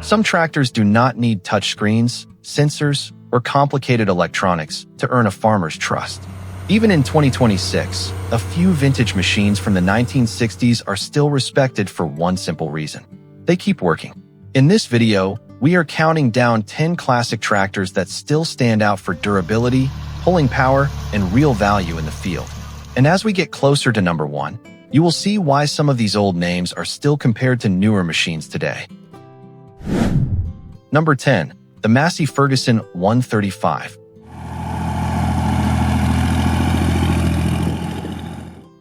Some tractors do not need touchscreens, sensors, or complicated electronics to earn a farmer's trust. Even in 2026, a few vintage machines from the 1960s are still respected for one simple reason: they keep working. In this video, we are counting down 10 classic tractors that still stand out for durability, pulling power, and real value in the field. And as we get closer to number 1, you will see why some of these old names are still compared to newer machines today. Number 10. The Massey Ferguson 135.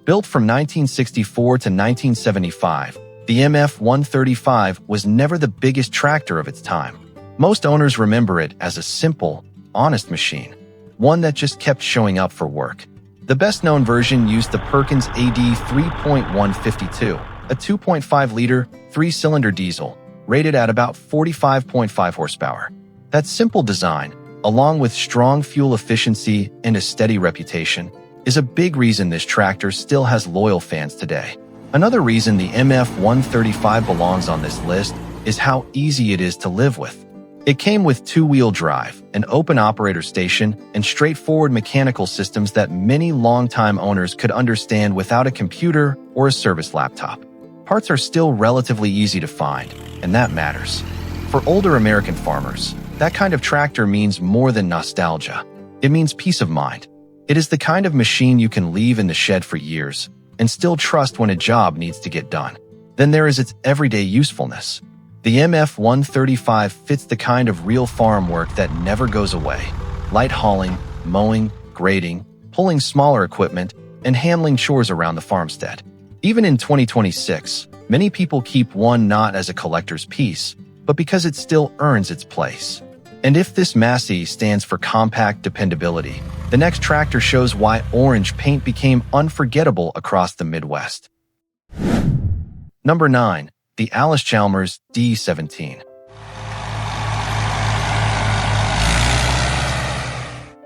Built from 1964 to 1975, the MF-135 was never the biggest tractor of its time. Most owners remember it as a simple, honest machine, one that just kept showing up for work. The best-known version used the Perkins AD 3.152, a 2.5-liter, 3-cylinder diesel, rated at about 45.5 horsepower. That simple design, along with strong fuel efficiency and a steady reputation, is a big reason this tractor still has loyal fans today. Another reason the MF-135 belongs on this list is how easy it is to live with. It came with two-wheel drive, an open operator station, and straightforward mechanical systems that many longtime owners could understand without a computer or a service laptop. Parts are still relatively easy to find, and that matters. For older American farmers, that kind of tractor means more than nostalgia. It means peace of mind. It is the kind of machine you can leave in the shed for years and still trust when a job needs to get done. Then there is its everyday usefulness. The MF-135 fits the kind of real farm work that never goes away: light hauling, mowing, grading, pulling smaller equipment, and handling chores around the farmstead. Even in 2026, many people keep one not as a collector's piece, but because it still earns its place. And if this Massey stands for compact dependability, the next tractor shows why orange paint became unforgettable across the Midwest. Number 9. The Allis-Chalmers D17.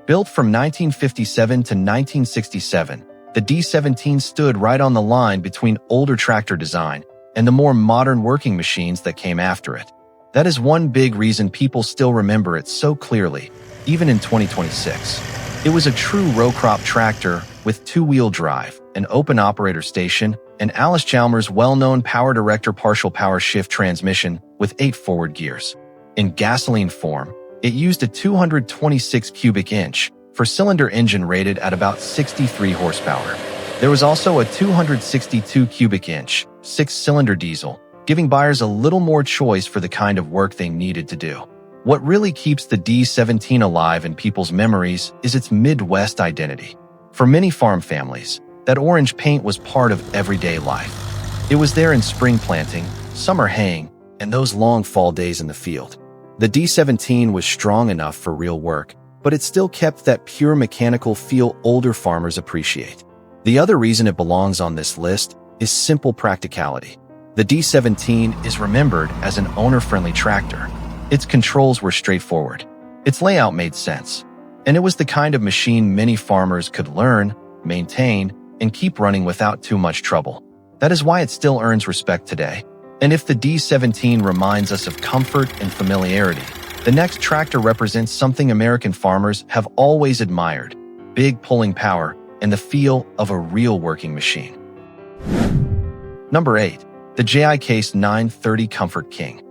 Built from 1957 to 1967, the D17 stood right on the line between older tractor design and the more modern working machines that came after it. That is one big reason people still remember it so clearly, even in 2026. It was a true row crop tractor with two-wheel drive, an open operator station, and Allis-Chalmers' well-known Power Director partial power shift transmission with 8 forward gears. In gasoline form, it used a 226 cubic inch four-cylinder engine rated at about 63 horsepower. There was also a 262 cubic inch 6-cylinder diesel, giving buyers a little more choice for the kind of work they needed to do. What really keeps the D17 alive in people's memories is its Midwest identity. For many farm families, that orange paint was part of everyday life. It was there in spring planting, summer haying, and those long fall days in the field. The D17 was strong enough for real work, but it still kept that pure mechanical feel older farmers appreciate. The other reason it belongs on this list is simple practicality. The D17 is remembered as an owner-friendly tractor. Its controls were straightforward. Its layout made sense. And it was the kind of machine many farmers could learn, maintain, and keep running without too much trouble. That is why it still earns respect today. And if the D17 reminds us of comfort and familiarity, the next tractor represents something American farmers have always admired: big pulling power and the feel of a real working machine. Number 8. The J.I. Case 930 Comfort King.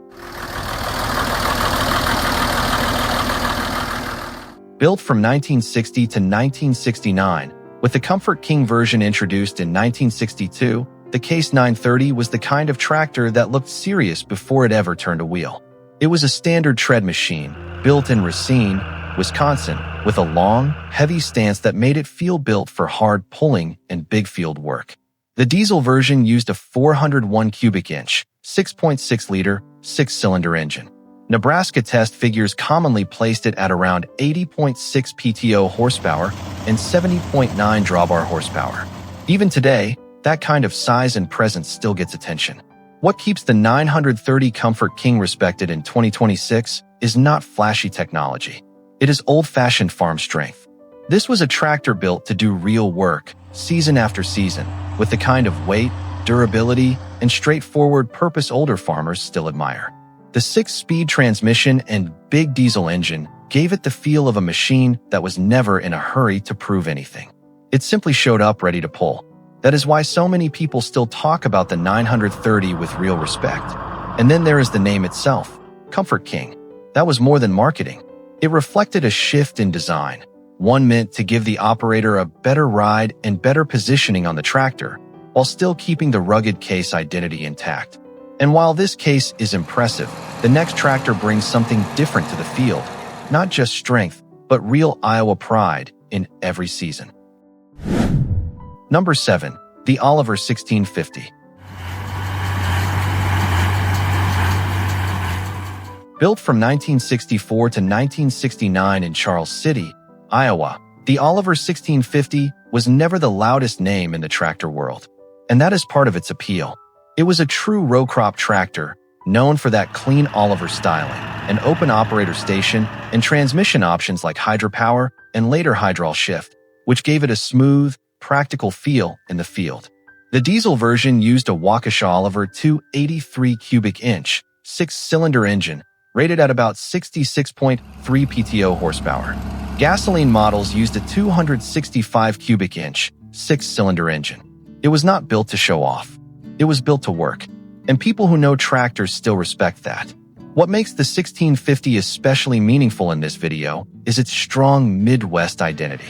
Built from 1960 to 1969, with the Comfort King version introduced in 1962, the Case 930 was the kind of tractor that looked serious before it ever turned a wheel. It was a standard tread machine, built in Racine, Wisconsin, with a long, heavy stance that made it feel built for hard pulling and big field work. The diesel version used a 401 cubic inch, 6.6-liter, 6-cylinder engine. Nebraska test figures commonly placed it at around 80.6 PTO horsepower and 70.9 drawbar horsepower. Even today, that kind of size and presence still gets attention. What keeps the 930 Comfort King respected in 2026 is not flashy technology. It is old-fashioned farm strength. This was a tractor built to do real work, season after season, with the kind of weight, durability, and straightforward purpose older farmers still admire. The 6-speed transmission and big diesel engine gave it the feel of a machine that was never in a hurry to prove anything. It simply showed up ready to pull. That is why so many people still talk about the 930 with real respect. And then there is the name itself, Comfort King. That was more than marketing. It reflected a shift in design, one meant to give the operator a better ride and better positioning on the tractor, while still keeping the rugged case identity intact. And while this case is impressive, the next tractor brings something different to the field, not just strength, but real Iowa pride in every season. Number 7. The Oliver 1650. Built from 1964 to 1969 in Charles City, Iowa, the Oliver 1650 was never the loudest name in the tractor world, and that is part of its appeal. It was a true row crop tractor, known for that clean Oliver styling, an open operator station, and transmission options like hydropower and later hydraulic shift, which gave it a smooth, practical feel in the field. The diesel version used a Waukesha Oliver 283 cubic inch, 6-cylinder engine, rated at about 66.3 PTO horsepower. Gasoline models used a 265 cubic inch, 6-cylinder engine. It was not built to show off. It was built to work, and people who know tractors still respect that. What makes the 1650 especially meaningful in this video is its strong Midwest identity.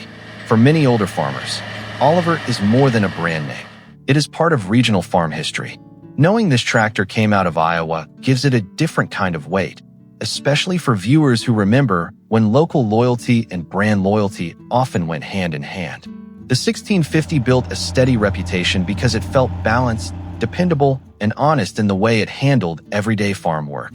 For many older farmers, Oliver is more than a brand name. It is part of regional farm history. Knowing this tractor came out of Iowa gives it a different kind of weight, especially for viewers who remember when local loyalty and brand loyalty often went hand in hand. The 1650 built a steady reputation because it felt balanced, dependable, and honest in the way it handled everyday farm work.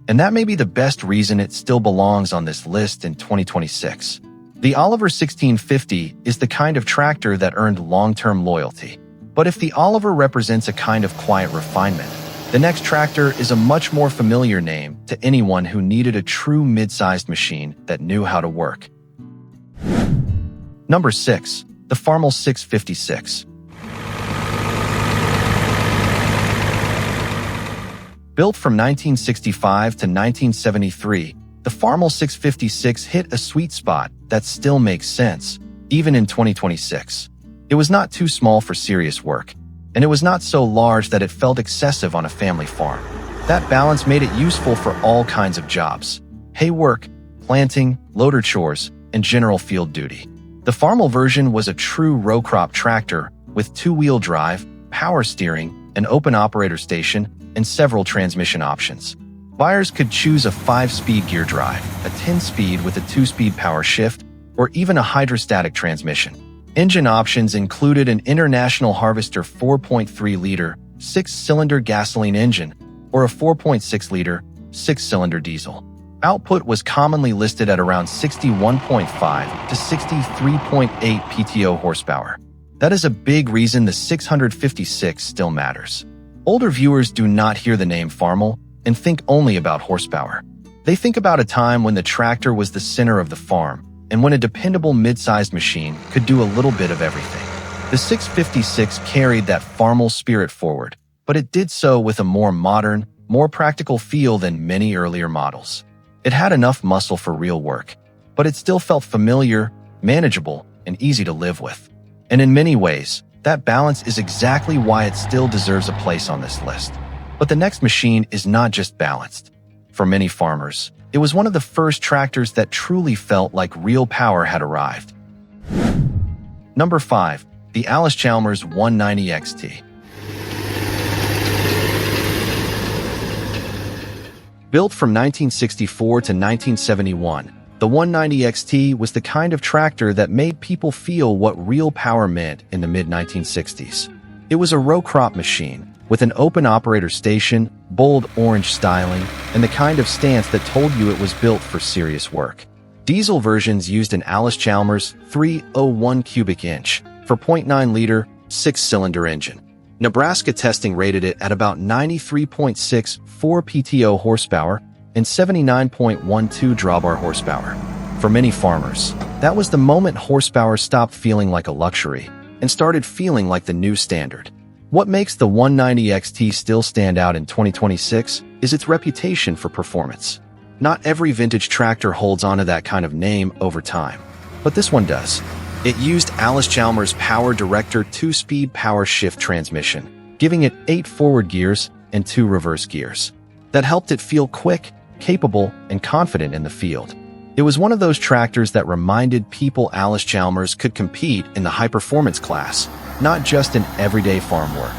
And that may be the best reason it still belongs on this list in 2026. The Oliver 1650 is the kind of tractor that earned long-term loyalty. But if the Oliver represents a kind of quiet refinement, the next tractor is a much more familiar name to anyone who needed a true mid-sized machine that knew how to work. Number 6. The Farmall 656. Built from 1965 to 1973, the Farmall 656 hit a sweet spot that still makes sense, even in 2026. It was not too small for serious work, and it was not so large that it felt excessive on a family farm. That balance made it useful for all kinds of jobs: hay work, planting, loader chores, and general field duty. The Farmall version was a true row crop tractor with 2-wheel drive, power steering, an open operator station, and several transmission options. Buyers could choose a 5-speed gear drive, a 10-speed with a 2-speed power shift, or even a hydrostatic transmission. Engine options included an International Harvester 4.3-liter, 6-cylinder gasoline engine, or a 4.6-liter, 6-cylinder diesel. Output was commonly listed at around 61.5 to 63.8 PTO horsepower. That is a big reason the 656 still matters. Older viewers do not hear the name Farmall and think only about horsepower. They think about a time when the tractor was the center of the farm, and when a dependable mid-sized machine could do a little bit of everything. The 656 carried that Farmall spirit forward, but it did so with a more modern, more practical feel than many earlier models. It had enough muscle for real work, but it still felt familiar, manageable, and easy to live with. And in many ways, that balance is exactly why it still deserves a place on this list. But the next machine is not just balanced. For many farmers, it was one of the first tractors that truly felt like real power had arrived. Number 5. The Allis-Chalmers 190 XT. Built from 1964 to 1971, the 190 XT was the kind of tractor that made people feel what real power meant in the mid-1960s. It was a row crop machine, with an open operator station, bold orange styling, and the kind of stance that told you it was built for serious work. Diesel versions used an Allis-Chalmers 301 cubic inch for 0.9-liter, 6-cylinder engine. Nebraska testing rated it at about 93.64 PTO horsepower and 79.12 drawbar horsepower. For many farmers, that was the moment horsepower stopped feeling like a luxury and started feeling like the new standard. What makes the 190 XT still stand out in 2026 is is its reputation for performance. Not every vintage tractor holds onto that kind of name over time, but this one does. It used Allis-Chalmers Power Director 2-speed power shift transmission, giving it 8 forward gears and 2 reverse gears. That helped it feel quick, capable, and confident in the field. It was one of those tractors that reminded people Allis-Chalmers could compete in the high-performance class, not just in everyday farm work.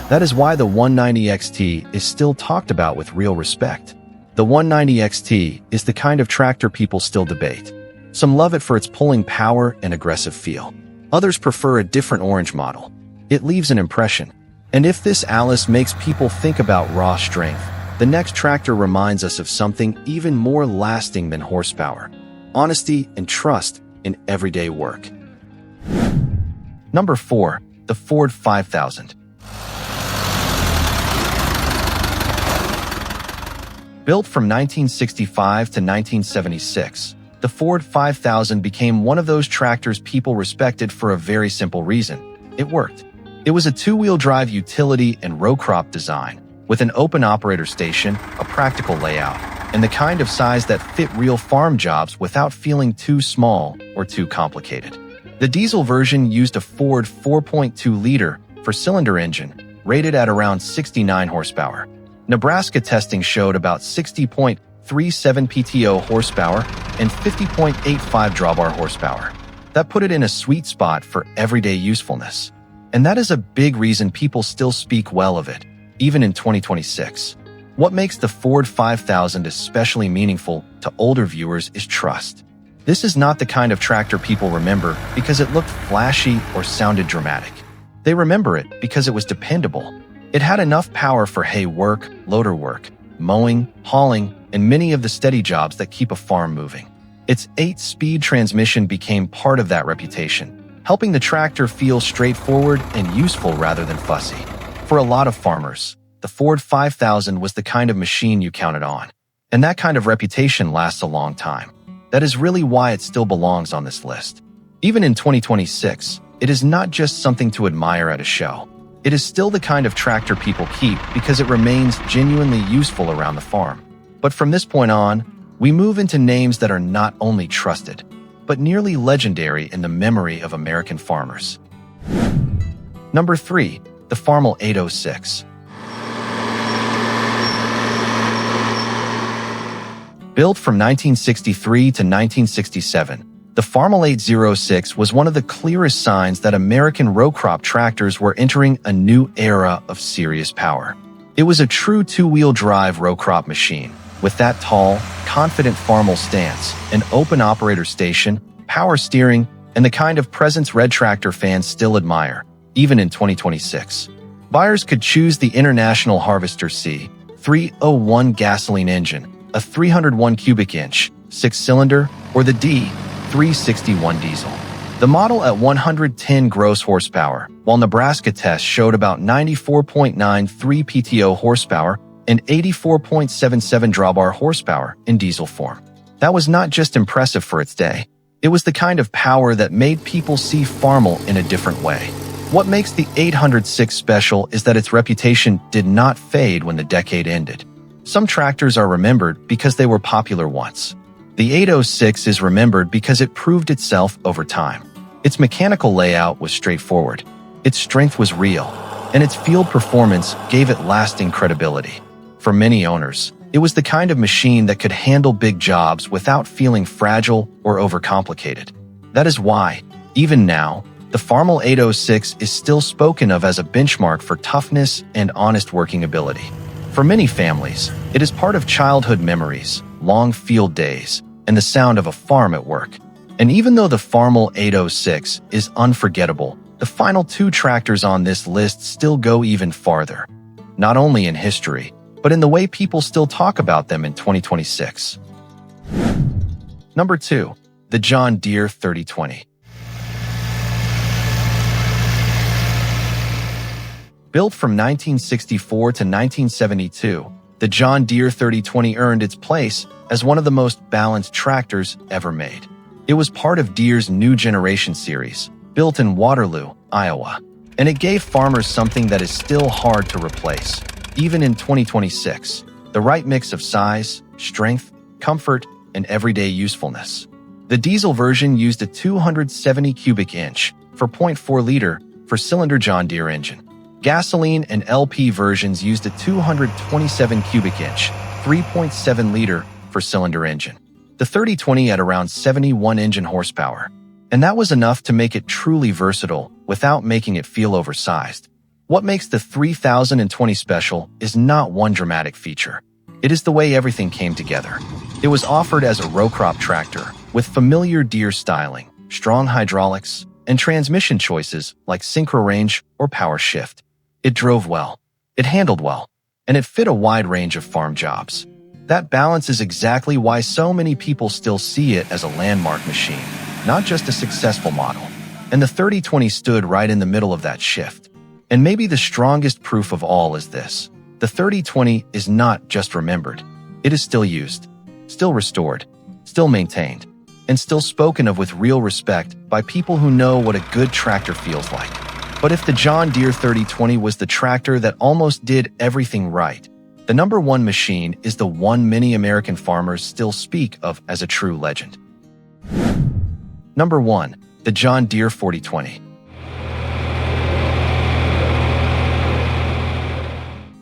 That is why the 190 XT is still talked about with real respect. The 190 XT is the kind of tractor people still debate. Some love it for its pulling power and aggressive feel. Others prefer a different orange model. It leaves an impression. And if this Allis makes people think about raw strength, the next tractor reminds us of something even more lasting than horsepower: honesty and trust in everyday work. Number 4. The Ford 5000. Built from 1965 to 1976, the Ford 5000 became one of those tractors people respected for a very simple reason: it worked. It was a 2-wheel drive utility and row crop design, with an open operator station, a practical layout, and the kind of size that fit real farm jobs without feeling too small or too complicated. The diesel version used a Ford 4.2-liter four-cylinder engine, rated at around 69 horsepower. Nebraska testing showed about 60.37 PTO horsepower and 50.85 drawbar horsepower. That put it in a sweet spot for everyday usefulness. And that is a big reason people still speak well of it, even in 2026. What makes the Ford 5000 especially meaningful to older viewers is trust. This is not the kind of tractor people remember because it looked flashy or sounded dramatic. They remember it because it was dependable. It had enough power for hay work, loader work, mowing, hauling, and many of the steady jobs that keep a farm moving. Its 8-speed transmission became part of that reputation, helping the tractor feel straightforward and useful rather than fussy. For a lot of farmers, the Ford 5000 was the kind of machine you counted on. And that kind of reputation lasts a long time. That is really why it still belongs on this list. Even in 2026, it is not just something to admire at a show. It is still the kind of tractor people keep because it remains genuinely useful around the farm. But from this point on, we move into names that are not only trusted, but nearly legendary in the memory of American farmers. Number 3. The Farmall 806. Built from 1963 to 1967, the Farmall 806 was one of the clearest signs that American row crop tractors were entering a new era of serious power. It was a true 2-wheel drive row crop machine, with that tall, confident Farmall stance, an open operator station, power steering, and the kind of presence red tractor fans still admire, even in 2026. Buyers could choose the International Harvester C 301 gasoline engine, a 301 cubic inch, 6-cylinder, or the D 361 diesel. The model at 110 gross horsepower, while Nebraska tests showed about 94.93 PTO horsepower and 84.77 drawbar horsepower in diesel form. That was not just impressive for its day. It was the kind of power that made people see Farmall in a different way. What makes the 806 special is that its reputation did not fade when the decade ended. Some tractors are remembered because they were popular once. The 806 is remembered because it proved itself over time. Its mechanical layout was straightforward, its strength was real, and its field performance gave it lasting credibility. For many owners, it was the kind of machine that could handle big jobs without feeling fragile or overcomplicated. That is why, even now, the Farmall 806 is still spoken of as a benchmark for toughness and honest working ability. For many families, it is part of childhood memories, long field days, and the sound of a farm at work. And even though the Farmall 806 is unforgettable, the final 2 tractors on this list still go even farther. Not only in history, but in the way people still talk about them in 2026. Number 2. The John Deere 3020. Built from 1964 to 1972, the John Deere 3020 earned its place as one of the most balanced tractors ever made. It was part of Deere's New Generation series, built in Waterloo, Iowa, and it gave farmers something that is still hard to replace. Even in 2026, the the right mix of size, strength, comfort, and everyday usefulness. The diesel version used a 270 cubic inch, 4.4 liter, four-cylinder John Deere engine. Gasoline and LP versions used a 227 cubic inch, 3.7 liter, four-cylinder engine. The 3020 had around 71 engine horsepower, and that was enough to make it truly versatile without making it feel oversized. What makes the 3020 special is not one dramatic feature. It is the way everything came together. It was offered as a row crop tractor with familiar Deere styling, strong hydraulics, and transmission choices like synchro range or power shift. It drove well, it handled well, and it fit a wide range of farm jobs. That balance is exactly why so many people still see it as a landmark machine, not just a successful model. And the 3020 stood right in the middle of that shift. And maybe the strongest proof of all is this: the 3020 is not just remembered. It is still used, still restored, still maintained, and still spoken of with real respect by people who know what a good tractor feels like. But if the John Deere 3020 was the tractor that almost did everything right, the number one machine is the one many American farmers still speak of as a true legend. Number 1. The John Deere 4020.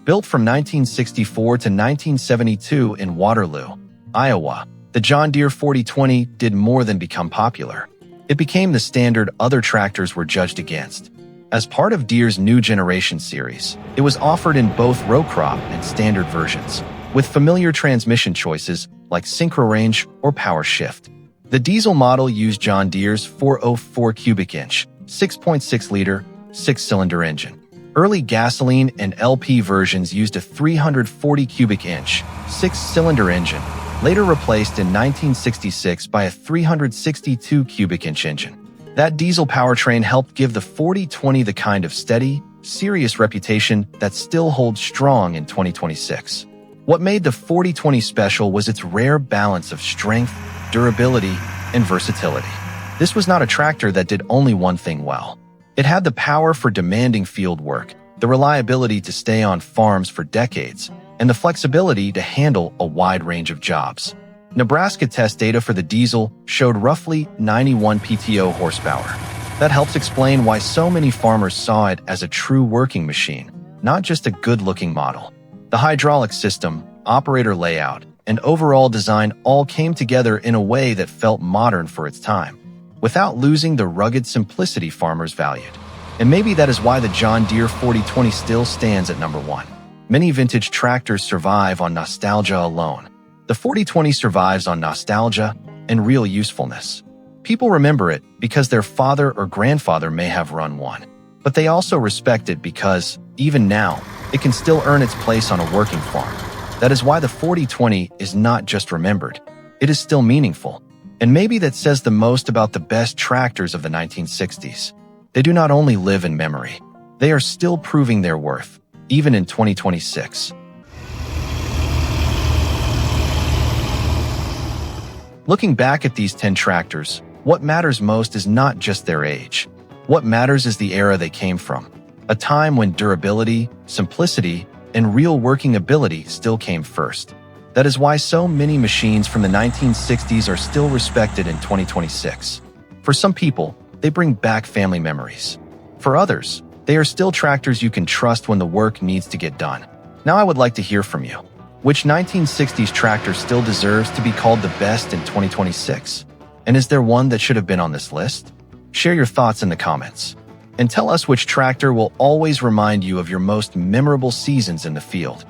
Built from 1964 to 1972 in Waterloo, Iowa, the John Deere 4020 did more than become popular. It became the standard other tractors were judged against. As part of Deere's New Generation series, it was offered in both row crop and standard versions, with familiar transmission choices like synchro range or power shift. The diesel model used John Deere's 404 cubic inch, 6.6 liter, six-cylinder engine. Early gasoline and LP versions used a 340 cubic inch, six-cylinder engine, later replaced in 1966 by a 362 cubic inch engine. That diesel powertrain helped give the 4020 the kind of steady, serious reputation that still holds strong in 2026. What made the 4020 special was its rare balance of strength, durability, and versatility. This was not a tractor that did only one thing well. It had the power for demanding field work, the reliability to stay on farms for decades, and the flexibility to handle a wide range of jobs. Nebraska test data for the diesel showed roughly 91 PTO horsepower. That helps explain why so many farmers saw it as a true working machine, not just a good-looking model. The hydraulic system, operator layout, and overall design all came together in a way that felt modern for its time, without losing the rugged simplicity farmers valued. And maybe that is why the John Deere 4020 still stands at number 1. Many vintage tractors survive on nostalgia alone. The 4020 survives on nostalgia and real usefulness. People remember it because their father or grandfather may have run one, but they also respect it because, even now, it can still earn its place on a working farm. That is why the 4020 is not just remembered, it is still meaningful. And maybe that says the most about the best tractors of the 1960s. They do not only live in memory, they are still proving their worth, even in 2026. Looking back at these 10 tractors, what matters most is not just their age. What matters is the era they came from, a time when durability, simplicity, and real working ability still came first. That is why so many machines from the 1960s are still respected in 2026. For some people, they bring back family memories. For others, they are still tractors you can trust when the work needs to get done. Now I would like to hear from you. Which 1960s tractor still deserves to be called the best in 2026? And is there one that should have been on this list? Share your thoughts in the comments. And tell us which tractor will always remind you of your most memorable seasons in the field.